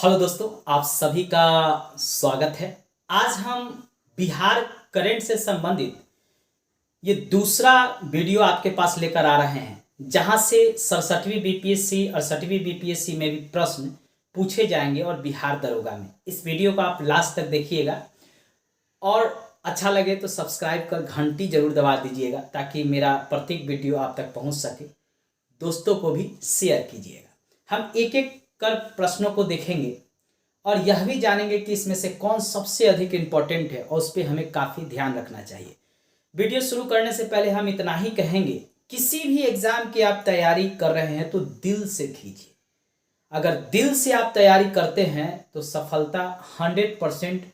Hello दोस्तों, आप सभी का स्वागत है। आज हम बिहार करंट से संबंधित ये दूसरा वीडियो आपके पास लेकर आ रहे हैं, जहां से 67वीं बीपीएससी 68वीं बीपीएससी में भी प्रश्न पूछे जाएंगे और बिहार दरोगा में। इस वीडियो को आप लास्ट तक देखिएगा और अच्छा लगे तो सब्सक्राइब कर घंटी जरूर दबा दीजिएगा ताकि मेरा प्रत्येक वीडियो आप तक पहुंच सके। दोस्तों को भी शेयर कीजिएगा। हम एक एक कर प्रश्नों को देखेंगे और यह भी जानेंगे कि इसमें से कौन सबसे अधिक इम्पोर्टेंट है और उस पर हमें काफ़ी ध्यान रखना चाहिए। वीडियो शुरू करने से पहले हम इतना ही कहेंगे, किसी भी एग्ज़ाम की आप तैयारी कर रहे हैं तो दिल से कीजिए। अगर दिल से आप तैयारी करते हैं तो सफलता 100%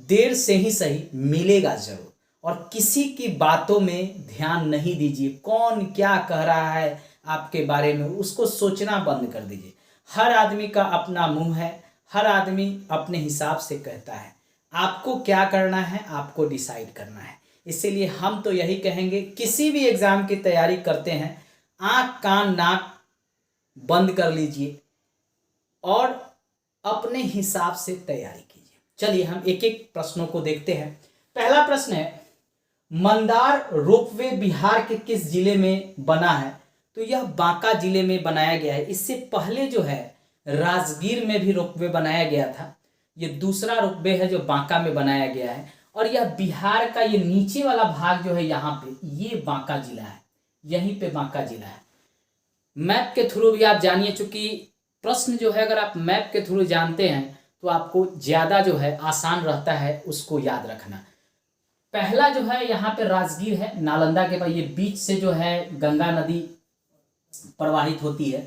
देर से ही सही मिलेगा ज़रूर। और किसी की बातों में ध्यान नहीं दीजिए, कौन क्या कह रहा है आपके बारे में उसको सोचना बंद कर दीजिए। हर आदमी का अपना मुंह है, हर आदमी अपने हिसाब से कहता है। आपको क्या करना है आपको डिसाइड करना है। इसीलिए हम तो यही कहेंगे, किसी भी एग्ज़ाम की तैयारी करते हैं आँख कान नाक बंद कर लीजिए और अपने हिसाब से तैयारी कीजिए। चलिए हम एक एक प्रश्नों को देखते हैं। पहला प्रश्न है, मंदार रोपवे बिहार के किस जिले में बना है? तो यह बांका जिले में बनाया गया है। इससे पहले जो है राजगीर में भी रोपवे बनाया गया था। ये दूसरा रोपवे है जो बांका में बनाया गया है। और यह बिहार का ये नीचे वाला भाग जो है यहाँ पे ये बांका जिला है, यहीं पे बांका जिला है। मैप के थ्रू भी आप जानिए, चूंकि प्रश्न जो है अगर आप मैप के थ्रू जानते हैं तो आपको ज़्यादा जो है आसान रहता है उसको याद रखना। पहला जो है यहाँ पे राजगीर है, नालंदा के पास। ये बीच से जो है गंगा नदी प्रवाहित होती है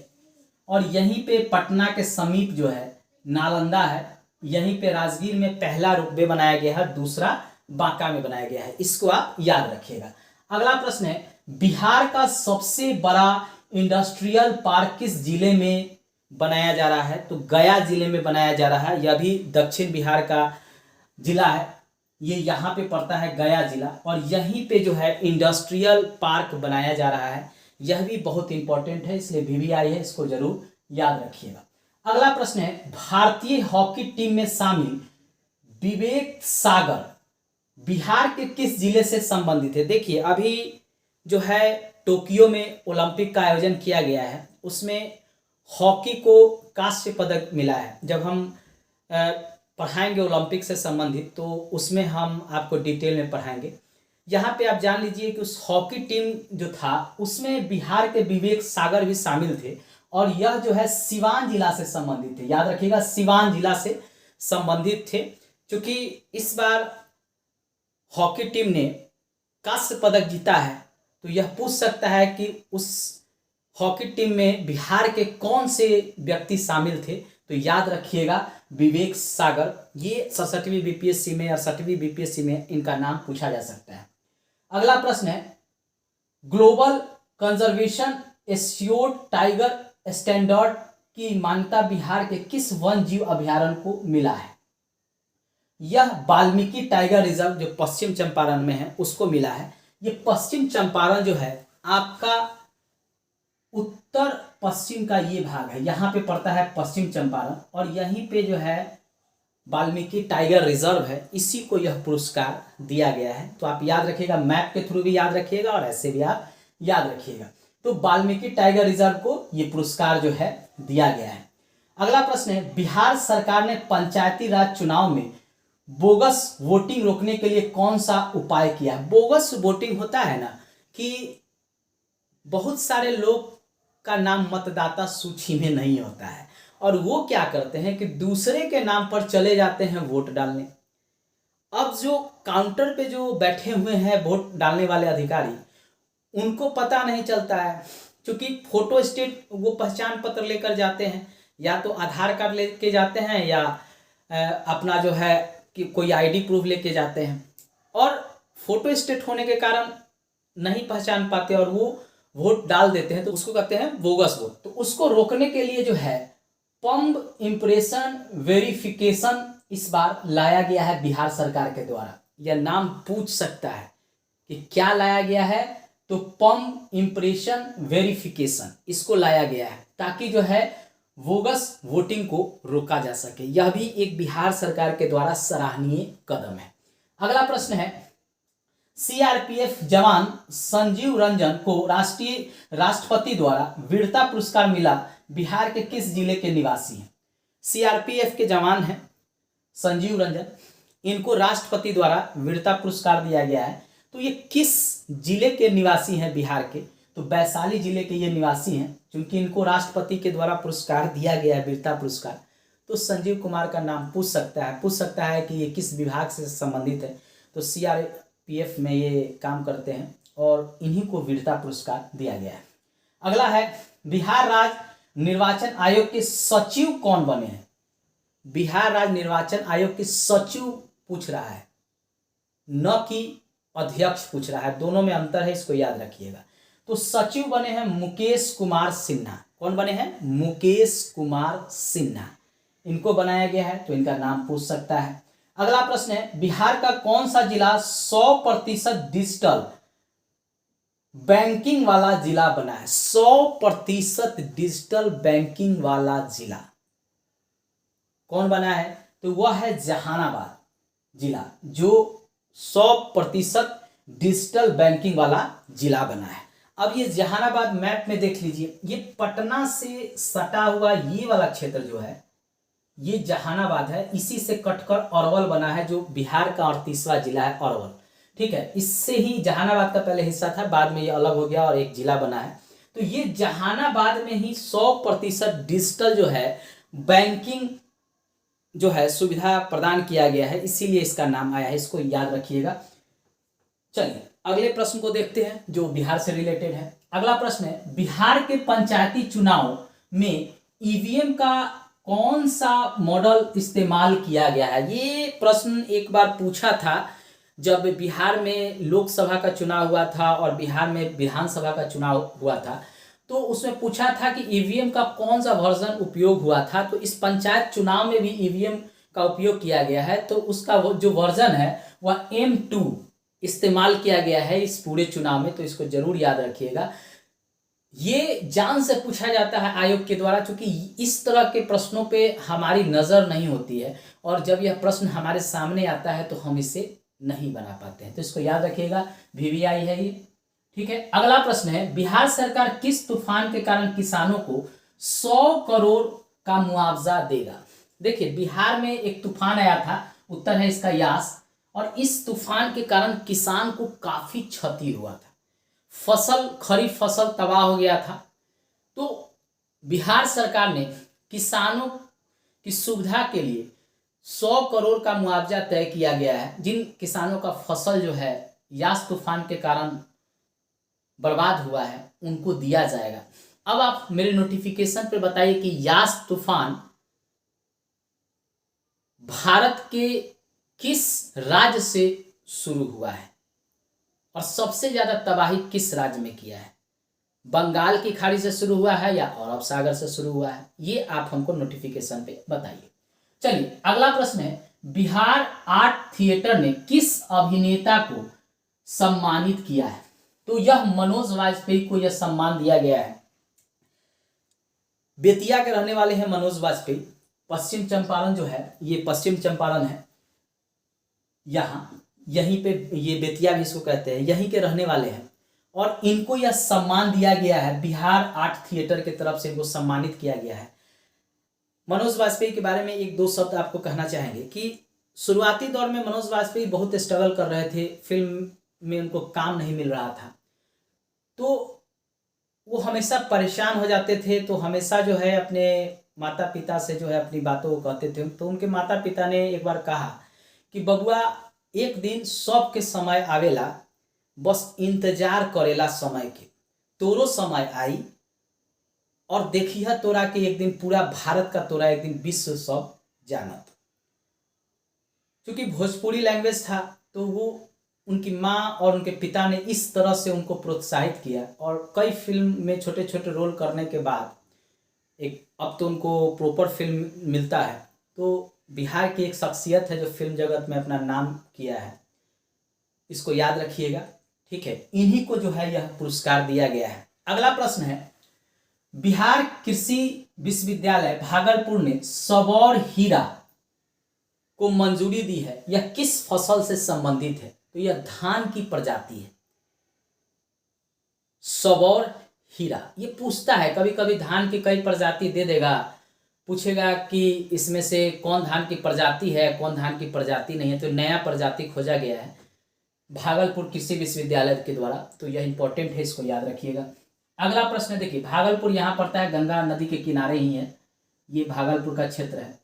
और यहीं पे पटना के समीप जो है नालंदा है। यहीं पे राजगीर में पहला रोपवे बनाया गया है, दूसरा बांका में बनाया गया है। इसको आप याद रखिएगा। अगला प्रश्न है, बिहार का सबसे बड़ा इंडस्ट्रियल पार्क किस जिले में बनाया जा रहा है? तो गया जिले में बनाया जा रहा है। यह भी दक्षिण बिहार का जिला है, ये यहाँ पे पड़ता है गया जिला। और यहीं पे जो है इंडस्ट्रियल पार्क बनाया जा रहा है। यह भी बहुत इंपॉर्टेंट है, इसलिए VVI है, इसको जरूर याद रखिएगा। अगला प्रश्न है, भारतीय हॉकी टीम में शामिल विवेक सागर बिहार के किस जिले से संबंधित है? देखिए अभी जो है टोक्यो में ओलंपिक का आयोजन किया गया है, उसमें हॉकी को कांस्य पदक मिला है। जब हम पढ़ाएंगे ओलंपिक से संबंधित तो उसमें हम आपको डिटेल में पढ़ाएंगे। यहाँ पे आप जान लीजिए कि उस हॉकी टीम जो था उसमें बिहार के विवेक सागर भी शामिल थे और यह जो है सिवान जिला से संबंधित थे। याद रखिएगा, सिवान जिला से संबंधित थे। क्योंकि इस बार हॉकी टीम ने कांस्य पदक जीता है तो यह पूछ सकता है कि उस हॉकी टीम में बिहार के कौन से व्यक्ति शामिल थे। तो याद रखिएगा विवेक सागर। ये 67वीं बीपीएससी में 68वीं बीपीएससी में इनका नाम पूछा जा सकता है। अगला प्रश्न है, global conservation assured tiger standard की मान्यता बिहार के किस वन जीव अभयारण्य को मिला है? यह वाल्मीकि टाइगर रिजर्व जो पश्चिम चंपारण में है उसको मिला है। ये पश्चिम चंपारण जो है आपका उत्तर पश्चिम का ये भाग है, यहाँ पे पड़ता है पश्चिम चंपारण और यहीं पे जो है वाल्मीकि टाइगर रिजर्व है, इसी को यह पुरस्कार दिया गया है। तो आप याद रखिएगा, मैप के थ्रू भी याद रखिएगा और ऐसे भी आप याद रखिएगा। तो वाल्मीकि टाइगर रिजर्व को ये पुरस्कार जो है दिया गया है। अगला प्रश्न है, बिहार सरकार ने पंचायती राज चुनाव में बोगस वोटिंग रोकने के लिए कौन सा उपाय किया? बोगस वोटिंग होता है ना कि बहुत सारे लोग का नाम मतदाता सूची में नहीं होता है और वो क्या करते हैं कि दूसरे के नाम पर चले जाते हैं वोट डालने। अब जो काउंटर पे जो बैठे हुए हैं वोट डालने वाले अधिकारी, उनको पता नहीं चलता है, क्योंकि फोटो स्टेट वो पहचान पत्र लेकर जाते हैं, या तो आधार कार्ड लेके जाते हैं या अपना जो है कि कोई ID प्रूफ लेके जाते हैं और फोटो स्टेट होने के कारण नहीं पहचान पाते और वो वोट डाल देते हैं, तो उसको कहते हैं बोगस वोट। तो उसको रोकने के लिए जो है पम्ब इम्प्रेशन वेरिफिकेशन इस बार लाया गया है बिहार सरकार के द्वारा। यह नाम पूछ सकता है कि क्या लाया गया है, तो पम्ब इम्प्रेशन वेरिफिकेशन इसको लाया गया है ताकि जो है बोगस वोटिंग को रोका जा सके। यह भी एक बिहार सरकार के द्वारा सराहनीय कदम है। अगला प्रश्न है, सीआरपीएफ जवान संजीव रंजन को राष्ट्रपति द्वारा वीरता पुरस्कार मिला, बिहार के किस जिले के निवासी हैं? सीआरपीएफ के जवान हैं संजीव रंजन, इनको राष्ट्रपति द्वारा वीरता पुरस्कार दिया गया है। तो ये किस जिले के निवासी हैं बिहार के? तो वैशाली जिले के ये निवासी हैं। क्योंकि इनको राष्ट्रपति के द्वारा पुरस्कार दिया गया है, वीरता पुरस्कार, तो संजीव कुमार का नाम पूछ सकता है कि ये किस विभाग से संबंधित है। तो सीआरपीएफ में ये काम करते हैं और इन्हीं को वीरता पुरस्कार दिया गया है। अगला है, बिहार राज्य निर्वाचन आयोग के सचिव कौन बने हैं? बिहार राज्य निर्वाचन आयोग के सचिव पूछ रहा है, न कि अध्यक्ष पूछ रहा है, दोनों में अंतर है, इसको याद रखिएगा। तो सचिव बने हैं मुकेश कुमार सिन्हा। कौन बने हैं? मुकेश कुमार सिन्हा, इनको बनाया गया है, तो इनका नाम पूछ सकता है। अगला प्रश्न है, बिहार का कौन सा जिला 100% डिजिटल बैंकिंग वाला जिला बना है? 100% डिजिटल बैंकिंग वाला जिला कौन बना है? तो वह है जहानाबाद जिला, जो 100% डिजिटल बैंकिंग वाला जिला बना है। अब ये जहानाबाद मैप में देख लीजिए, ये पटना से सटा हुआ ये वाला क्षेत्र जो है ये जहानाबाद है, इसी से कटकर अरवल बना है, जो बिहार का 38वां जिला है अरवल। ठीक है, इससे ही जहानाबाद का पहले हिस्सा था, बाद में ये अलग हो गया और एक जिला बना है। तो ये जहानाबाद में ही 100% डिजिटल जो है बैंकिंग जो है सुविधा प्रदान किया गया है, इसीलिए इसका नाम आया है, इसको याद रखिएगा। चलिए अगले प्रश्न को देखते हैं जो बिहार से रिलेटेड है। अगला प्रश्न है, बिहार के पंचायती चुनाव में ईवीएम का कौन सा मॉडल इस्तेमाल किया गया है? ये प्रश्न एक बार पूछा था जब बिहार में लोकसभा का चुनाव हुआ था और बिहार में विधानसभा का चुनाव हुआ था, तो उसमें पूछा था कि ईवीएम का कौन सा वर्जन उपयोग हुआ था। तो इस पंचायत चुनाव में भी ईवीएम का उपयोग किया गया है, तो उसका जो वर्जन है वह M2 इस्तेमाल किया गया है इस पूरे चुनाव में, तो इसको जरूर याद रखिएगा। ये जान से पूछा जाता है आयोग के द्वारा, क्योंकि इस तरह के प्रश्नों पे हमारी नज़र नहीं होती है और जब यह प्रश्न हमारे सामने आता है तो हम इसे नहीं बना पाते हैं, तो इसको याद रखिएगा, VVI है ये। ठीक है, अगला प्रश्न है, बिहार सरकार किस तूफान के कारण किसानों को 100 करोड़ का मुआवजा देगा? देखिए, बिहार में एक तूफान आया था, उत्तर है इसका यास, और इस तूफान के कारण किसान को काफी क्षति हुआ था, खरीफ फसल तबाह हो गया था। तो बिहार सरकार ने किसानों की सुविधा के लिए 100 करोड़ का मुआवजा तय किया गया है। जिन किसानों का फसल जो है यास तूफान के कारण बर्बाद हुआ है उनको दिया जाएगा। अब आप मेरे नोटिफिकेशन पे बताइए कि यास तूफान भारत के किस राज्य से शुरू हुआ है और सबसे ज्यादा तबाही किस राज्य में किया है? बंगाल की खाड़ी से शुरू हुआ है या अरब सागर से शुरू हुआ है? ये आप हमको नोटिफिकेशन पे बताइए। चलिए अगला प्रश्न है, बिहार आर्ट थिएटर ने किस अभिनेता को सम्मानित किया है? तो यह मनोज वाजपेयी को यह सम्मान दिया गया है। बेतिया के रहने वाले हैं मनोज वाजपेयी। पश्चिम चंपारण जो है ये पश्चिम चंपारण है, यहीं पे ये बेतिया भी इसको कहते हैं, यहीं के रहने वाले हैं और इनको यह सम्मान दिया गया है, बिहार आर्ट थिएटर की तरफ से इनको सम्मानित किया गया है। मनोज वाजपेयी के बारे में एक दो शब्द आपको कहना चाहेंगे कि शुरुआती दौर में मनोज वाजपेयी बहुत स्ट्रगल कर रहे थे, फिल्म में उनको काम नहीं मिल रहा था, तो वो हमेशा परेशान हो जाते थे। तो हमेशा जो है अपने माता पिता से जो है अपनी बातों को कहते थे। तो उनके माता पिता ने एक बार कहा कि बबुआ एक दिन सब के समय आवेला, बस इंतजार करेला समय के, तोरो समय आई और देखिए तोरा के एक दिन पूरा भारत का तोरा एक दिन विश्व सब जानत। क्योंकि भोजपुरी लैंग्वेज था तो वो उनकी माँ और उनके पिता ने इस तरह से उनको प्रोत्साहित किया और कई फिल्म में छोटे छोटे रोल करने के बाद एक अब तो उनको प्रॉपर फिल्म मिलता है। तो बिहार की एक शख्सियत है जो फिल्म जगत में अपना नाम किया है, इसको याद रखिएगा। ठीक है, इन्हीं को जो है यह पुरस्कार दिया गया है। अगला प्रश्न है, बिहार कृषि विश्वविद्यालय भागलपुर ने सबौर हीरा को मंजूरी दी है, यह किस फसल से संबंधित है? तो यह धान की प्रजाति है, सबौर हीरा। ये पूछता है कभी कभी, धान की कई प्रजाति दे देगा, पूछेगा कि इसमें से कौन धान की प्रजाति है, कौन धान की प्रजाति नहीं है। तो नया प्रजाति खोजा गया है भागलपुर कृषि विश्वविद्यालय के द्वारा, तो यह इंपॉर्टेंट है, इसको याद रखिएगा। अगला प्रश्न देखिए, भागलपुर यहाँ पड़ता है, गंगा नदी के किनारे ही है, ये भागलपुर का क्षेत्र है।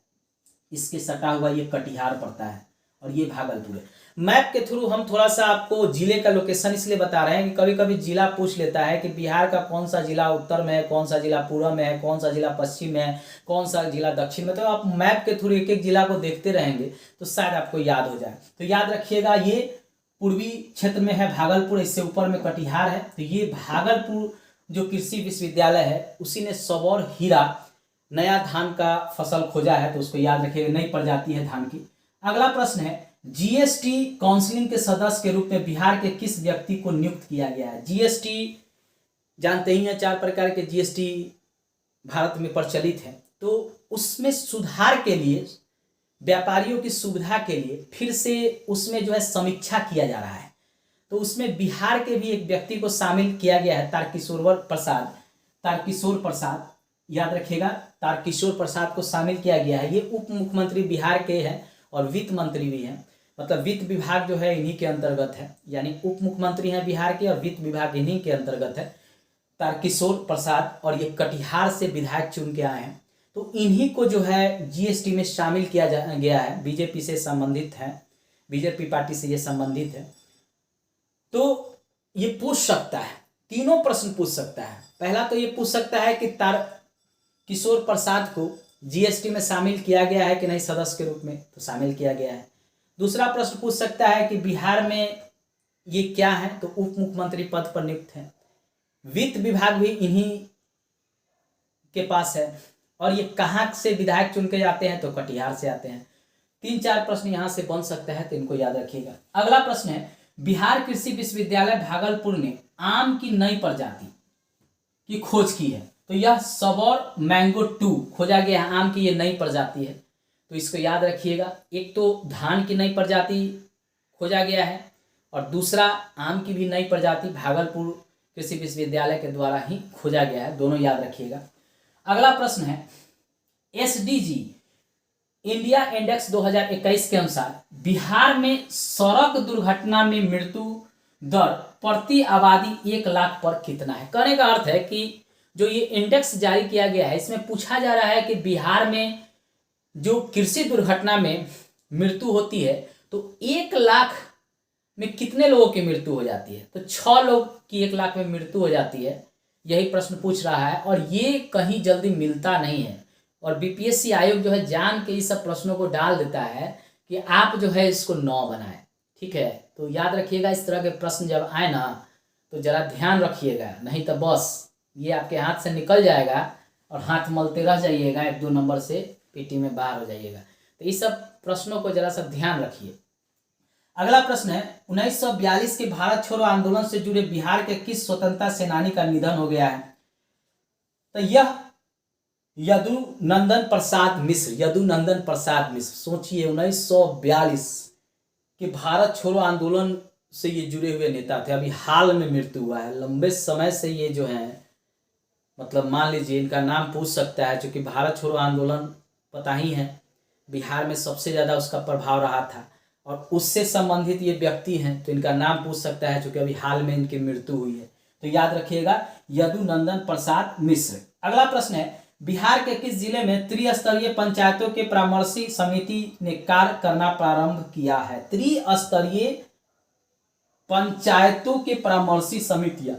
इसके सटा हुआ ये कटिहार पड़ता है और ये भागलपुर है। मैप के थ्रू हम थोड़ा सा आपको जिले का लोकेशन इसलिए बता रहे हैं कि कभी कभी जिला पूछ लेता है कि बिहार का कौन सा जिला उत्तर में है, कौन सा जिला पूर्व में है, कौन सा जिला पश्चिम में है, कौन सा जिला दक्षिण में। तो आप मैप के थ्रू एक एक जिला को देखते रहेंगे तो शायद आपको याद हो जाए। तो याद रखिएगा, ये पूर्वी क्षेत्र में है भागलपुर, इससे ऊपर में कटिहार है। तो ये भागलपुर जो कृषि विश्वविद्यालय है उसी ने सबौर हीरा नया धान का फसल खोजा है, तो उसको याद रखिएगा, नई प्रजाति है धान की। अगला प्रश्न है, जीएसटी काउंसिलिंग के सदस्य के रूप में बिहार के किस व्यक्ति को नियुक्त किया गया है? जीएसटी जानते ही हैं, 4 प्रकार के जीएसटी भारत में प्रचलित है। तो उसमें सुधार के लिए, व्यापारियों की सुविधा के लिए फिर से उसमें जो है समीक्षा किया जा रहा है। तो उसमें बिहार के भी एक व्यक्ति को शामिल किया गया है, तारकिशोर प्रसाद, याद रखिएगा, तारकिशोर प्रसाद को शामिल किया गया है। ये उप मुख्यमंत्री बिहार के हैं और वित्त मंत्री भी हैं, मतलब वित्त विभाग जो है इन्हीं के अंतर्गत है, यानी उप मुख्यमंत्री हैं बिहार के और वित्त विभाग इन्हीं के अंतर्गत है, तारकिशोर प्रसाद। और ये कटिहार से विधायक चुन के आए हैं, तो इन्हीं को जो है जीएसटी में शामिल किया गया है। बीजेपी से संबंधित है, बीजेपी पार्टी से ये संबंधित है। तो ये पूछ सकता है, तीनों प्रश्न पूछ सकता है। पहला तो ये पूछ सकता है कि तारकिशोर प्रसाद को जीएसटी में शामिल किया गया है कि नहीं सदस्य के रूप में, तो शामिल किया गया है। दूसरा प्रश्न पूछ सकता है कि बिहार में ये क्या है, तो उप मुख्यमंत्री पद पर नियुक्त है। वित्त विभाग भी इन्हीं के पास है। और ये कहाँ से विधायक चुन के जाते हैं, तो कटिहार से आते हैं। 3-4 प्रश्न यहाँ से बन सकता है, तो इनको याद रखिएगा। अगला प्रश्न है, बिहार कृषि विश्वविद्यालय भागलपुर ने आम की नई प्रजाति की खोज की है, तो यह सबौर मैंगो 2 खोजा गया है। आम की ये नई प्रजाति है, तो इसको याद रखिएगा। एक तो धान की नई प्रजाति खोजा गया है और दूसरा आम की भी नई प्रजाति भागलपुर कृषि विश्वविद्यालय के द्वारा ही खोजा गया है, दोनों याद रखिएगा। अगला प्रश्न है, एसडीजी इंडिया इंडेक्स 2021 के अनुसार बिहार में सड़क दुर्घटना में मृत्यु दर प्रति आबादी 1 लाख पर कितना है? कहने का अर्थ है कि जो ये इंडेक्स जारी किया गया है, इसमें पूछा जा रहा है कि बिहार में जो कृषि दुर्घटना में मृत्यु होती है तो 1 लाख में कितने लोगों की मृत्यु हो जाती है? तो 6 लोग की 1 लाख में मृत्यु हो जाती है, यही प्रश्न पूछ रहा है। और ये कहीं जल्दी मिलता नहीं है, और बीपीएससी आयोग जो है जान के इस सब प्रश्नों को डाल देता है कि आप जो है इसको 9 बनाएं। ठीक है, तो याद रखिएगा, इस तरह के प्रश्न जब आए ना तो जरा ध्यान रखिएगा, नहीं तो बस ये आपके हाथ से निकल जाएगा और हाथ मलते रह जाइएगा, 1-2 नंबर से पीटी में बाहर हो जाइएगा। तो इस सब प्रश्नों को जरा सा ध्यान रखिए। अगला प्रश्न है, 1942 के भारत छोड़ो आंदोलन से जुड़े बिहार के किस स्वतंत्रता सेनानी का निधन हो गया है? तो यह यदुनंदन प्रसाद मिश्र। सोचिए, 1942 के भारत छोड़ो आंदोलन से ये जुड़े हुए नेता थे, अभी हाल में मृत्यु हुआ है। लंबे समय से ये जो है, मतलब मान लीजिए इनका नाम पूछ सकता है, क्योंकि भारत छोड़ो आंदोलन पता ही है बिहार में सबसे ज़्यादा उसका प्रभाव रहा था और उससे संबंधित ये व्यक्ति हैं, तो इनका नाम पूछ सकता है, क्योंकि अभी हाल में इनकी मृत्यु हुई है। तो याद रखिएगा, यदुनंदन प्रसाद मिश्र। अगला प्रश्न है, बिहार के किस जिले में त्रिस्तरीय पंचायतों के परामर्शी समिति ने कार्य करना प्रारंभ किया है? त्रिस्तरीय पंचायतों के परामर्शी समितियां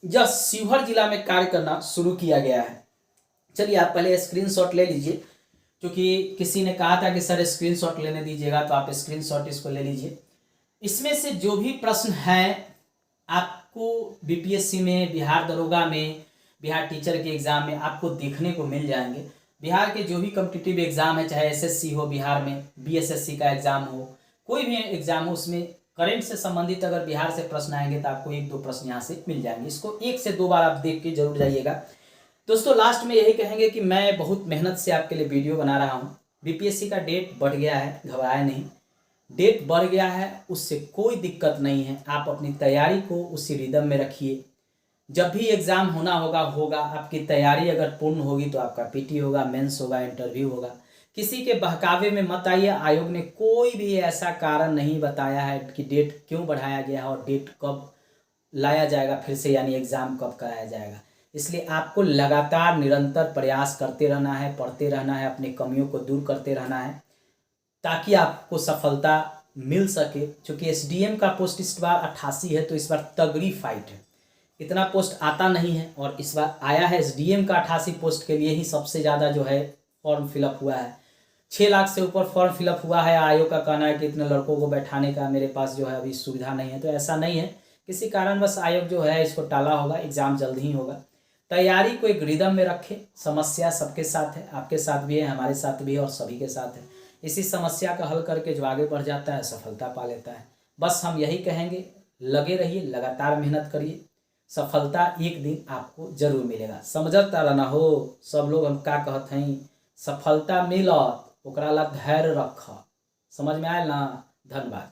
यह शिवहर जिला में कार्य करना शुरू किया गया है। चलिए आप पहले स्क्रीनशॉट ले लीजिए, क्योंकि किसी ने कहा था कि सर स्क्रीनशॉट लेने दीजिएगा, तो आप स्क्रीनशॉट इसको ले लीजिए। इसमें से जो भी प्रश्न हैं आपको बीपीएससी में, बिहार दरोगा में, बिहार टीचर के एग्ज़ाम में आपको देखने को मिल जाएंगे। बिहार के जो भी कॉम्पिटिटिव एग्ज़ाम है, चाहे एसएससी हो बिहार में, बीएसएससी का एग्ज़ाम हो, कोई भी एग्ज़ाम हो, उसमें करंट से संबंधित अगर बिहार से प्रश्न आएंगे तो आपको 1-2 प्रश्न यहाँ से मिल जाएंगे। इसको 1 से 2 बार आप देख के जरूर जाइएगा। दोस्तों लास्ट में यही कहेंगे कि मैं बहुत मेहनत से आपके लिए वीडियो बना रहा हूँ। बीपीएससी का डेट बढ़ गया है, घबराए नहीं। डेट बढ़ गया है उससे कोई दिक्कत नहीं है, आप अपनी तैयारी को उसी रिदम में रखिए। जब भी एग्ज़ाम होना होगा, आपकी तैयारी अगर पूर्ण होगी तो आपका पीटी होगा, मेंस होगा, इंटरव्यू होगा। किसी के बहकावे में मत आइए। आयोग ने कोई भी ऐसा कारण नहीं बताया है कि डेट क्यों बढ़ाया गया है और डेट कब लाया जाएगा फिर से, यानी एग्ज़ाम कब कराया जाएगा। इसलिए आपको लगातार निरंतर प्रयास करते रहना है, पढ़ते रहना है, अपनी कमियों को दूर करते रहना है ताकि आपको सफलता मिल सके। क्योंकि एसडीएम का पोस्ट इस बार 88 है, तो इस बार तगड़ी फाइट है। इतना पोस्ट आता नहीं है और इस बार आया है। एसडीएम का 88 पोस्ट के लिए ही सबसे ज़्यादा जो है फॉर्म फिलअप हुआ है। 6 लाख से ऊपर फॉर्म फिलअप हुआ है। आयोग का कहना है कि इतने लड़कों को बैठाने का मेरे पास जो है अभी सुविधा नहीं है, तो ऐसा नहीं है। किसी कारणवश आयोग जो है इसको टाला होगा। एग्ज़ाम जल्द ही होगा। तैयारी को एक रिदम में रखें। समस्या सबके साथ है, आपके साथ भी है, हमारे साथ भी है और सभी के साथ है। इसी समस्या का हल करके जो आगे बढ़ जाता है सफलता पा लेता है। बस हम यही कहेंगे, लगे रहिए, लगातार मेहनत करिए, सफलता एक दिन आपको जरूर मिलेगा। समझता रहना हो। सब लोग हम का कहत हैं, सफलता मिलत ओकरा ला धैर्य रख। समझ में आयल ना? धन्यवाद।